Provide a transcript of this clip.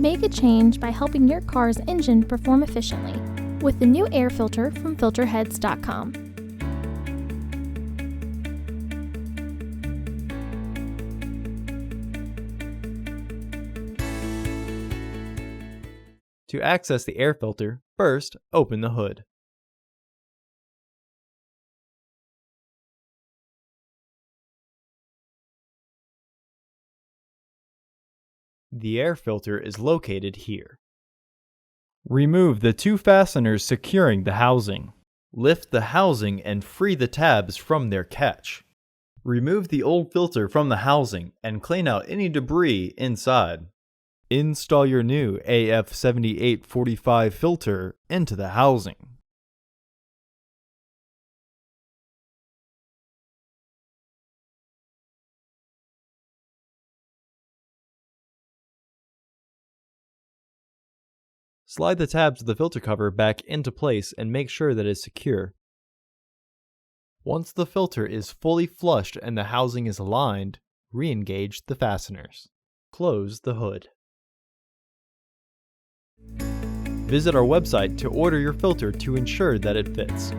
Make a change by helping your car's engine perform efficiently with the new air filter from Filterheads.com. To access the air filter, first open the hood. The air filter is located here. Remove the two fasteners securing the housing. Lift the housing and free the tabs from their catch. Remove the old filter from the housing and clean out any debris inside. Install your new AF7845 filter into the housing. Slide the tabs of the filter cover back into place and make sure that it is secure. Once the filter is fully flushed and the housing is aligned, re-engage the fasteners. Close the hood. Visit our website to order your filter to ensure that it fits.